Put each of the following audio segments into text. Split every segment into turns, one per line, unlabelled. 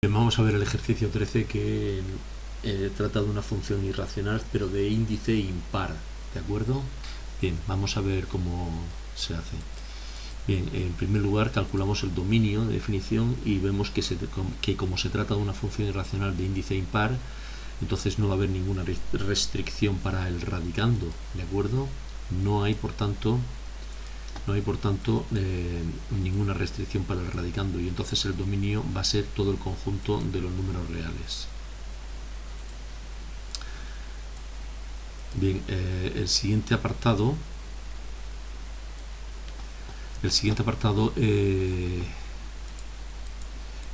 Vamos a ver el ejercicio 13 que trata de una función irracional pero de índice impar, ¿de acuerdo? Bien, vamos a ver cómo se hace. Bien, en primer lugar calculamos el dominio de definición y vemos que como se trata de una función irracional de índice impar, entonces no va a haber ninguna restricción para el radicando, ¿de acuerdo? No hay por tanto ninguna restricción para el radicando, y entonces el dominio va a ser todo el conjunto de los números reales. Bien, el siguiente apartado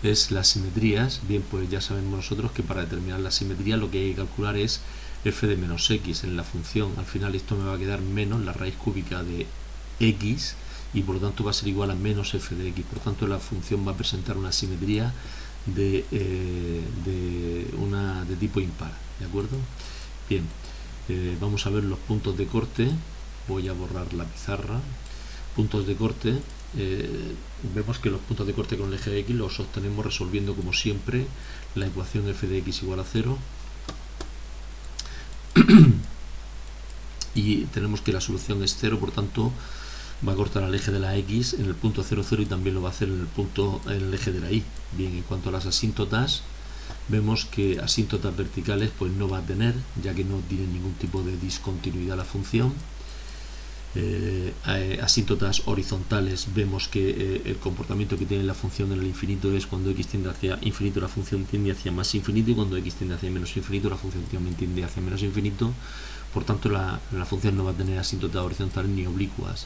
es las simetrías. Bien, pues ya sabemos nosotros que para determinar la simetría lo que hay que calcular es f de menos x en la función. Al final esto me va a quedar menos la raíz cúbica de x, y por lo tanto va a ser igual a menos f de x. Por lo tanto la función va a presentar una simetría de tipo impar, ¿de acuerdo? Bien, vamos a ver los puntos de corte. Voy a borrar la pizarra. Puntos de corte. Vemos que los puntos de corte con el eje de x los obtenemos resolviendo como siempre la ecuación f de x igual a 0, y tenemos que la solución es 0, por tanto va a cortar al eje de la x en el punto 0, 0, y también lo va a hacer en el eje de la y. Bien, en cuanto a las asíntotas, vemos que asíntotas verticales pues no va a tener, ya que no tiene ningún tipo de discontinuidad la función. Asíntotas horizontales, vemos que el comportamiento que tiene la función en el infinito es cuando x tiende hacia infinito la función tiende hacia más infinito, y cuando x tiende hacia menos infinito la función también tiende hacia menos infinito. Por tanto la función no va a tener asíntotas horizontales ni oblicuas.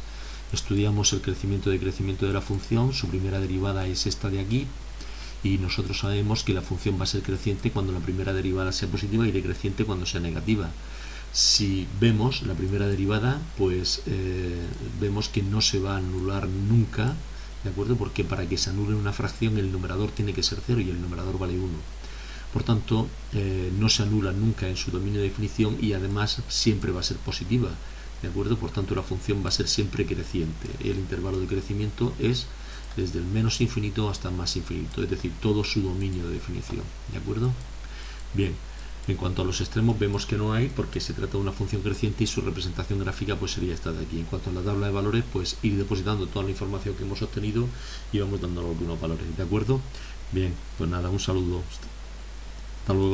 Estudiamos el crecimiento de la función. Su primera derivada es esta de aquí, y nosotros sabemos que la función va a ser creciente cuando la primera derivada sea positiva y decreciente cuando sea negativa. Si vemos la primera derivada, pues vemos que no se va a anular nunca, ¿de acuerdo? Porque para que se anule una fracción el numerador tiene que ser 0 y el numerador vale 1. Por tanto, no se anula nunca en su dominio de definición, y además siempre va a ser positiva, ¿de acuerdo? Por tanto, la función va a ser siempre creciente. El intervalo de crecimiento es desde el menos infinito hasta el más infinito, es decir, todo su dominio de definición, ¿de acuerdo? Bien. En cuanto a los extremos, vemos que no hay, porque se trata de una función creciente y su representación gráfica pues sería esta de aquí. En cuanto a la tabla de valores, pues ir depositando toda la información que hemos obtenido y vamos dando algunos valores, ¿de acuerdo? Bien, pues nada, un saludo. Hasta luego.